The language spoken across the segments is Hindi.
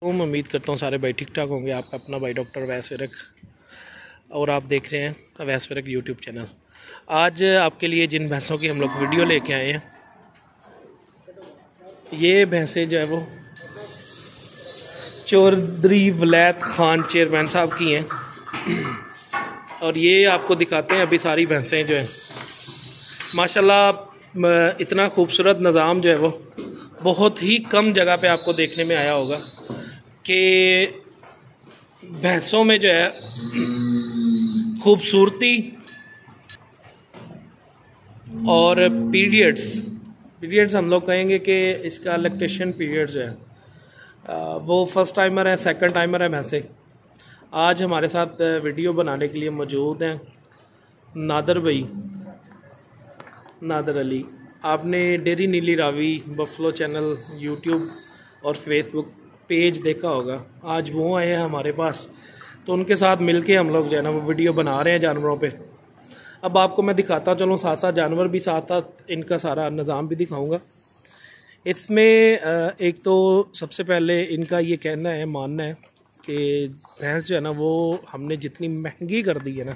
मैं उम्मीद करता हूँ सारे भाई ठीक ठाक होंगे। आपका अपना भाई डॉक्टर अवैस विरक और आप देख रहे हैं अवैस विरक यूट्यूब चैनल। आज आपके लिए जिन भैंसों की हम लोग वीडियो लेके आए हैं, ये भैंसें जो है वो चौधरी वलैत खान चेयरमैन साहब की हैं और ये आपको दिखाते हैं। अभी सारी भैंसें जो हैं माशाल्लाह इतना खूबसूरत निज़ाम जो है वो बहुत ही कम जगह पे आपको देखने में आया होगा कि भैंसों में जो है खूबसूरती और पीरियड्स हम लोग कहेंगे कि इसका लैक्टेशन पीरियड जो है वो फर्स्ट टाइमर है, सेकंड टाइमर है भैंसे। आज हमारे साथ वीडियो बनाने के लिए मौजूद हैं नादर अली। आपने डेरी नीली रावी बफलो चैनल यूट्यूब और फेसबुक पेज देखा होगा। आज वो आए हैं हमारे पास, तो उनके साथ मिलके हम लोग जो है ना वो वीडियो बना रहे हैं जानवरों पे। अब आपको मैं दिखाता चलूँ, साथ साथ जानवर भी साथ साथ इनका सारा निज़ाम भी दिखाऊंगा। इसमें एक तो सबसे पहले इनका ये कहना है, मानना है कि भैंस जो है ना वो हमने जितनी महंगी कर दी है ना,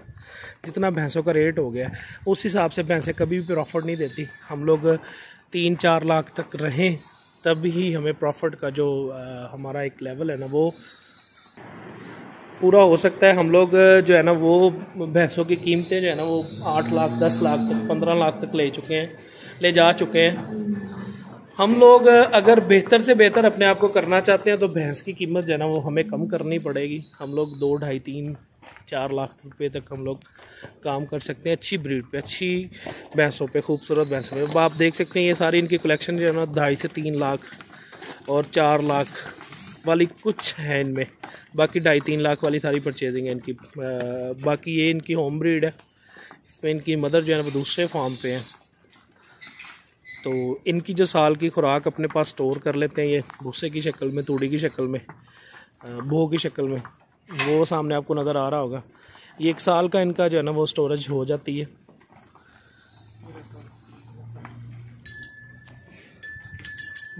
जितना भैंसों का रेट हो गया है उस हिसाब से भैंसें कभी भी प्रॉफिट नहीं देती। हम लोग 3-4 लाख तक रहें तब ही हमें प्रॉफिट का जो हमारा एक लेवल है ना वो पूरा हो सकता है। हम लोग जो है ना वो भैंसों की कीमतें जो है ना वो 8 लाख 10 लाख तक 15 लाख तक ले जा चुके हैं। हम लोग अगर बेहतर से बेहतर अपने आप को करना चाहते हैं तो भैंस की कीमत जो है ना वो हमें कम करनी पड़ेगी। हम लोग 2, 2.5, 3, 4 लाख रुपए तक हम लोग काम कर सकते हैं अच्छी ब्रीड पे, अच्छी भैंसों पे, खूबसूरत भैंसों पे। अब आप देख सकते हैं ये सारी इनकी कलेक्शन जो है ना 2.5 से 3 लाख और 4 लाख वाली कुछ है इनमें। बाकी 2.5-3 लाख वाली सारी परचेजिंग है इनकी। बाकी ये इनकी होम ब्रीड है। इसमें इनकी मदर जो है ना वो दूसरे फार्म पे है, तो इनकी जो साल की खुराक अपने पास स्टोर कर लेते हैं ये भूसे की शक्ल में, तूड़ी की शक्ल में, भो की शक्ल में। वो सामने आपको नज़र आ रहा होगा। ये 1 साल का इनका जो है ना वो स्टोरेज हो जाती है।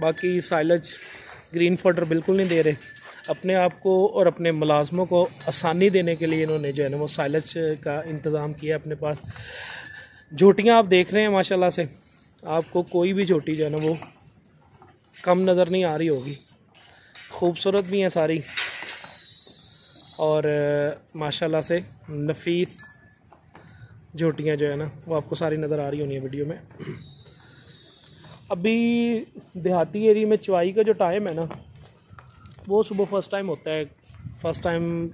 बाकी साइलेज ग्रीन फॉडर बिल्कुल नहीं दे रहे। अपने आप को और अपने मुलाजमों को आसानी देने के लिए इन्होंने जो है ना वो साइलेज का इंतज़ाम किया अपने पास। झोटियाँ आप देख रहे हैं माशाल्लाह से, आपको कोई भी झोटी जो है ना वो कम नज़र नहीं आ रही होगी। खूबसूरत भी हैं सारी और माशाल्लाह से नफीस झोटियाँ जो है ना वो आपको सारी नज़र आ रही होनी है वीडियो में। अभी देहाती एरिया में चवाई का जो टाइम है ना वो सुबह फर्स्ट टाइम होता है। फर्स्ट टाइम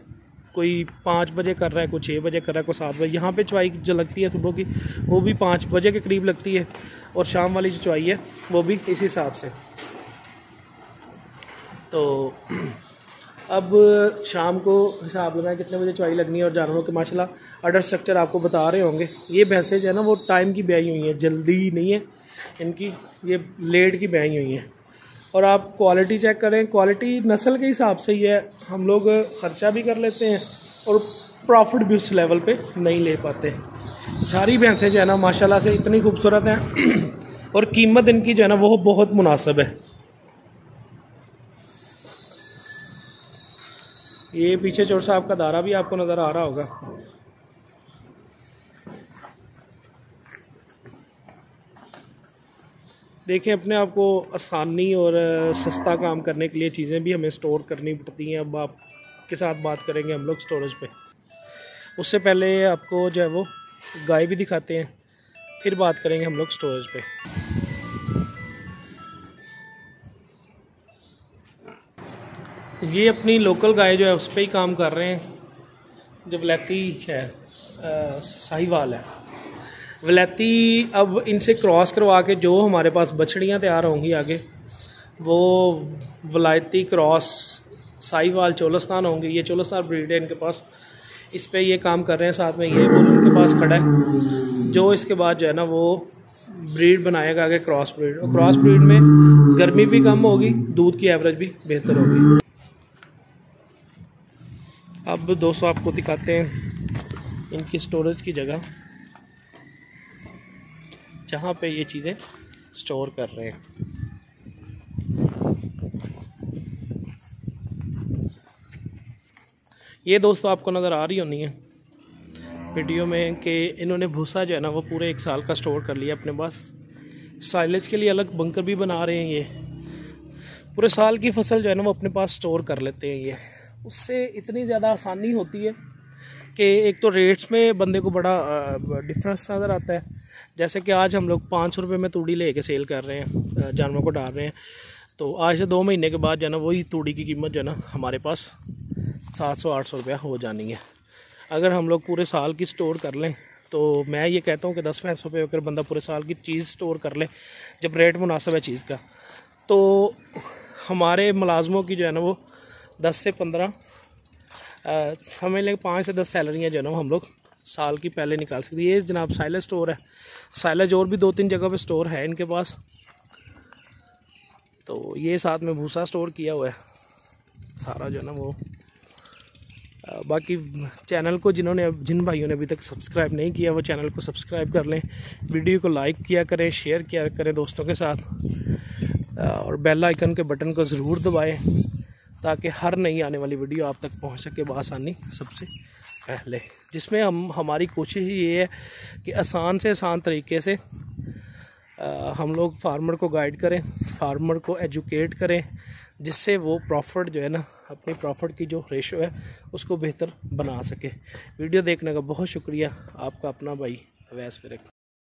कोई 5 बजे कर रहा है, कोई 6 बजे कर रहा है, कोई 7 बजे। यहाँ पे चवाई जो लगती है सुबह की वो भी 5 बजे के करीब लगती है और शाम वाली जो चवाई है वो भी इसी हिसाब से। तो अब शाम को हिसाब लगाएं कितने बजे चवाई लगनी है। और जानवरों के माशाल्लाह अडर स्ट्रक्चर आपको बता रहे होंगे। ये भैंसें जो है ना वो टाइम की ब्याई हुई हैं, जल्दी नहीं है इनकी, ये लेट की ब्याई हुई हैं। और आप क्वालिटी चेक करें, क्वालिटी नस्ल के हिसाब से ही है। हम लोग ख़र्चा भी कर लेते हैं और प्रॉफिट भी उस लेवल पे नहीं ले पाते। सारी भैंसें जो है ना माशाल्लाह से इतनी खूबसूरत हैं और कीमत इनकी जो है ना वो बहुत मुनासिब है। ये पीछे चोर साहब का दारा भी आपको नज़र आ रहा होगा। देखें, अपने आप को आसानी और सस्ता काम करने के लिए चीज़ें भी हमें स्टोर करनी पड़ती हैं। अब आपके साथ बात करेंगे हम लोग स्टोरेज पे। उससे पहले आपको जो है वो गाय भी दिखाते हैं, फिर बात करेंगे हम लोग स्टोरेज पे। ये अपनी लोकल गाय जो है उस पर ही काम कर रहे हैं, जो वलैती है, साहिवाल है वलैती। अब इनसे क्रॉस करवा के जो हमारे पास बछड़ियाँ तैयार होंगी आगे, वो वलायती क्रॉस साहिवाल चोलस्तान होंगे। ये चोलस्तान ब्रीड है इनके पास, इस पे ये काम कर रहे हैं। साथ में ये बुल उनके पास खड़ा है जो इसके बाद जो है ना वो ब्रीड बनाएगा आगे, क्रॉस ब्रीड। और क्रॉस ब्रीड में गर्मी भी कम होगी, दूध की एवरेज भी बेहतर होगी। अब दोस्तों आपको दिखाते हैं इनकी स्टोरेज की जगह जहाँ पे ये चीज़ें स्टोर कर रहे हैं। ये दोस्तों आपको नज़र आ रही होनी है वीडियो में कि इन्होंने भूसा जो है ना वो पूरे 1 साल का स्टोर कर लिया अपने पास। साइलेज के लिए अलग बंकर भी बना रहे हैं। ये पूरे साल की फसल जो है ना वो अपने पास स्टोर कर लेते हैं। ये उससे इतनी ज़्यादा आसानी होती है कि एक तो रेट्स में बंदे को बड़ा डिफरेंस नज़र आता है। जैसे कि आज हम लोग 500 रुपये में तूड़ी ले के सेल कर रहे हैं, जानवरों को डाल रहे हैं, तो आज से 2 महीने के बाद जो है ना वही तूड़ी की कीमत जो है ना हमारे पास 700-800 रुपया हो जानी है। अगर हम लोग पूरे साल की स्टोर कर लें तो मैं ये कहता हूँ कि 10-15 रुपये अगर बंदा पूरे साल की चीज़ स्टोर कर ले, जब रेट मुनासिब है चीज़ का, तो हमारे मुलाजमों की जो है ना वो 10 से 15 समझ लें 5 से 10 सैलरियाँ जो है ना हम लोग साल की पहले निकाल सकते। ये जनाब साइलेज स्टोर है। साइलेज और भी 2-3 जगह पे स्टोर है इनके पास। तो ये साथ में भूसा स्टोर किया हुआ है सारा जो है ना वो। बाकी चैनल को जिन भाइयों ने अभी तक सब्सक्राइब नहीं किया वो चैनल को सब्सक्राइब कर लें, वीडियो को लाइक किया करें, शेयर किया करें दोस्तों के साथ, और बेल आइकन के बटन को ज़रूर दबाएं ताकि हर नई आने वाली वीडियो आप तक पहुंच सके बआसानी सबसे पहले। जिसमें हमारी कोशिश ये है कि आसान से आसान तरीके से हम लोग फार्मर को गाइड करें, फार्मर को एजुकेट करें, जिससे वो प्रॉफिट जो है ना अपनी प्रॉफिट की जो रेशो है उसको बेहतर बना सके। वीडियो देखने का बहुत शुक्रिया। आपका अपना भाई अवैस फिरक।